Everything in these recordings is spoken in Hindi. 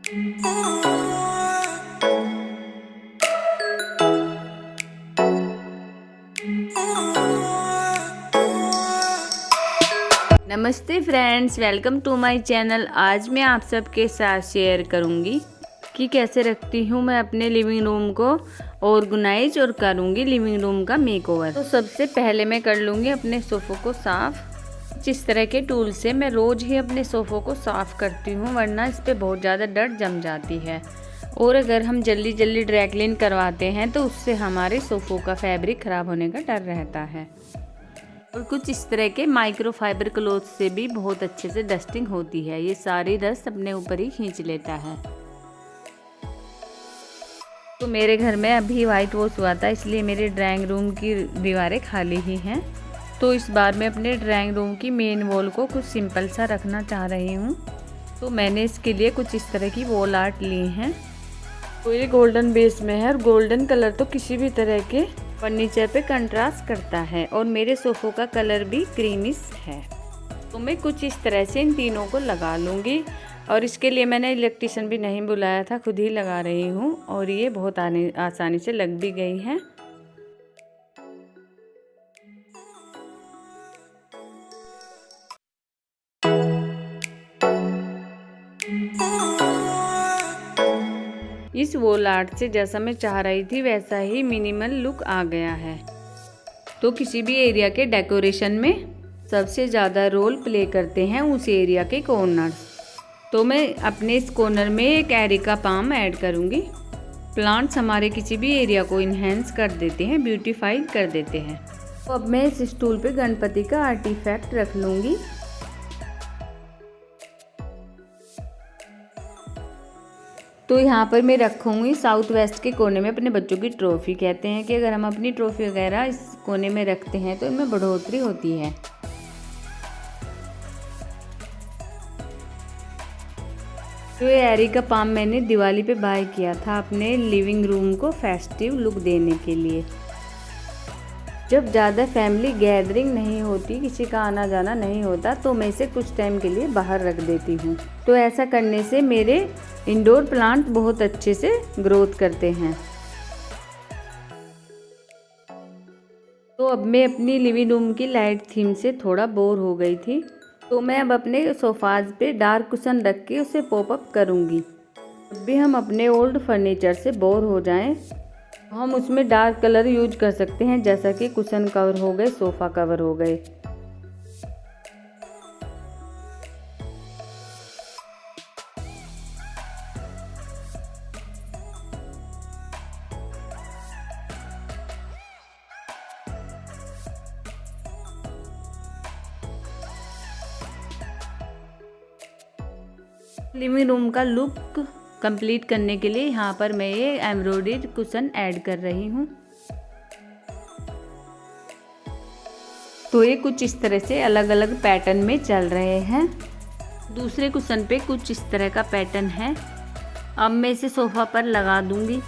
नमस्ते friends, welcome to my channel. आज मैं आप सबके साथ शेयर करूंगी कि कैसे रखती हूँ मैं अपने लिविंग रूम को ऑर्गेनाइज और करूंगी लिविंग रूम का मेकओवर। तो सबसे पहले मैं कर लूँगी अपने सोफ़ों को साफ़। जिस तरह के टूल से मैं रोज़ ही अपने सोफ़ों को साफ़ करती हूँ, वरना इस पर बहुत ज़्यादा डस्ट जम जाती है। और अगर हम जल्दी जल्दी ड्राई क्लीन करवाते हैं तो उससे हमारे सोफ़ों का फैब्रिक ख़राब होने का डर रहता है। और कुछ इस तरह के माइक्रोफाइबर क्लॉथ से भी बहुत अच्छे से डस्टिंग होती है। ये सारी डस्ट अपने ऊपर ही खींच लेता है। तो मेरे घर में अभी वाइट वॉश हुआ था, इसलिए मेरे ड्राइंग रूम की दीवारें खाली ही हैं। तो इस बार मैं अपने ड्राइंग रूम की मेन वॉल को कुछ सिंपल सा रखना चाह रही हूँ। तो मैंने इसके लिए कुछ इस तरह की वॉल आर्ट ली हैं। तो ये गोल्डन बेस में है और गोल्डन कलर तो किसी भी तरह के फर्नीचर पे कंट्रास्ट करता है। और मेरे सोफ़ों का कलर भी क्रीमिश है। तो मैं कुछ इस तरह से इन तीनों को लगा लूँगी। और इसके लिए मैंने इलेक्ट्रीशियन भी नहीं बुलाया था, खुद ही लगा रही हूँ। और ये बहुत आसानी से लग भी गई है। इस वॉल आर्ट से जैसा मैं चाह रही थी वैसा ही मिनिमल लुक आ गया है। तो किसी भी एरिया के डेकोरेशन में सबसे ज़्यादा रोल प्ले करते हैं उस एरिया के कॉर्नर्स। तो मैं अपने इस कॉर्नर में एक एरिका पाम ऐड करूँगी। प्लांट्स हमारे किसी भी एरिया को इन्हेंस कर देते हैं, ब्यूटीफाई कर देते हैं। तो अब मैं इस स्टूल पे गणपति का आर्टिफैक्ट रख लूँगी। तो यहाँ पर मैं रखूँगी साउथ वेस्ट के कोने में अपने बच्चों की ट्रॉफ़ी। कहते हैं कि अगर हम अपनी ट्रॉफ़ी वगैरह इस कोने में रखते हैं तो इनमें बढ़ोतरी होती है। तो ये एरिका पाम मैंने दिवाली पे बाय किया था अपने लिविंग रूम को फेस्टिव लुक देने के लिए। जब ज़्यादा फैमिली गैदरिंग नहीं होती, किसी का आना जाना नहीं होता, तो मैं इसे कुछ टाइम के लिए बाहर रख देती हूँ। तो ऐसा करने से मेरे इंडोर प्लांट बहुत अच्छे से ग्रोथ करते हैं। तो अब मैं अपनी लिविंग रूम की लाइट थीम से थोड़ा बोर हो गई थी। तो मैं अब अपने सोफ़ाज पे डार्क कुशन रख के उसे पॉपअप करूँगी। जब भी हम अपने ओल्ड फर्नीचर से बोर हो जाएं, तो हम उसमें डार्क कलर यूज कर सकते हैं, जैसा कि कुशन कवर हो गए, सोफ़ा कवर हो गए। लिविंग रूम का लुक कंप्लीट करने के लिए यहाँ पर मैं ये एम्ब्रॉयडरी कुशन ऐड कर रही हूँ। तो ये कुछ इस तरह से अलग अलग पैटर्न में चल रहे हैं। दूसरे कुशन पे कुछ इस तरह का पैटर्न है। अब मैं इसे सोफ़ा पर लगा दूंगी।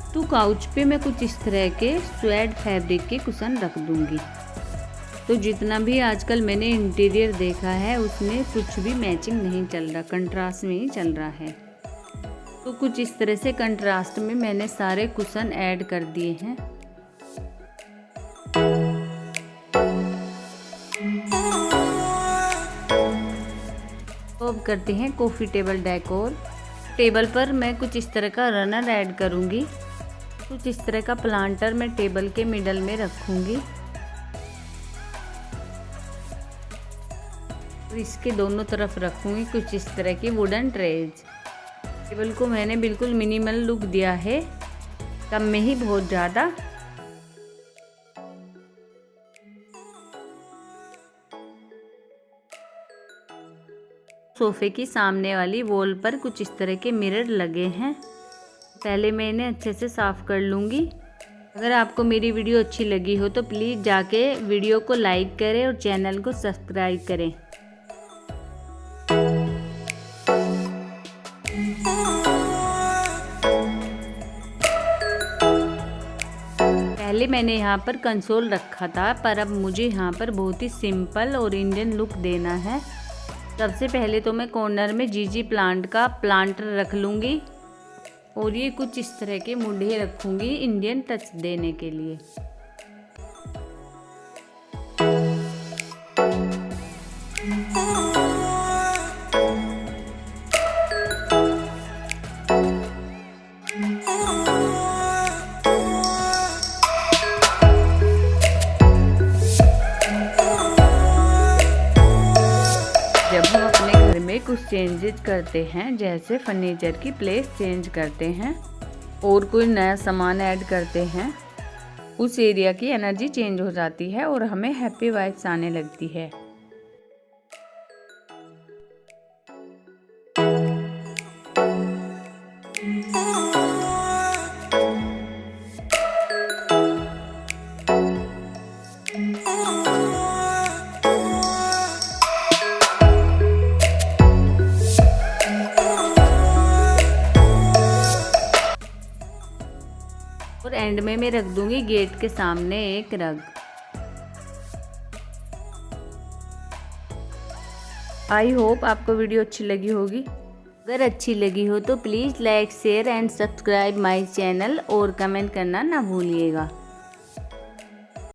तो काउच पे मैं कुछ इस तरह के स्वेड फैब्रिक के कुशन रख दूंगी। तो जितना भी आजकल मैंने इंटीरियर देखा है उसमें कुछ भी मैचिंग नहीं चल रहा, कंट्रास्ट में ही चल रहा है। तो कुछ इस तरह से कंट्रास्ट में मैंने सारे कुशन ऐड कर दिए हैं। तो अब करते हैं कॉफ़ी टेबल डेकोर। टेबल पर मैं कुछ इस तरह का रनर ऐड करूँगी। कुछ इस तरह का प्लांटर मैं टेबल के मिडल में रखूँगी। और इसके दोनों तरफ रखूँगी कुछ इस तरह की वुडन ट्रेज। टेबल को मैंने बिल्कुल मिनिमल लुक दिया है, कम में ही बहुत ज़्यादा। सोफ़े की सामने वाली वॉल पर कुछ इस तरह के मिरर लगे हैं। पहले मैं इन्हें अच्छे से साफ़ कर लूँगी। अगर आपको मेरी वीडियो अच्छी लगी हो तो प्लीज़ जाके वीडियो को लाइक करें और चैनल को सब्सक्राइब करें। पहले मैंने यहाँ पर कंसोल रखा था, पर अब मुझे यहाँ पर बहुत ही सिंपल और इंडियन लुक देना है। सबसे पहले तो मैं कॉर्नर में जीजी प्लांट का प्लांटर रख लूँगी और ये कुछ इस तरह के मुंडे रखूँगी इंडियन टच देने के लिए। जब हम अपने घर में कुछ चेंजेस करते हैं, जैसे फर्नीचर की प्लेस चेंज करते हैं और कोई नया सामान ऐड करते हैं, उस एरिया की एनर्जी चेंज हो जाती है और हमें हैप्पी वाइब्स आने लगती है। और एंड में मैं रख दूंगी गेट के सामने एक रग। आई होप आपको वीडियो अच्छी लगी होगी। अगर अच्छी लगी हो तो please like share and subscribe my channel और कमेंट करना ना भूलिएगा।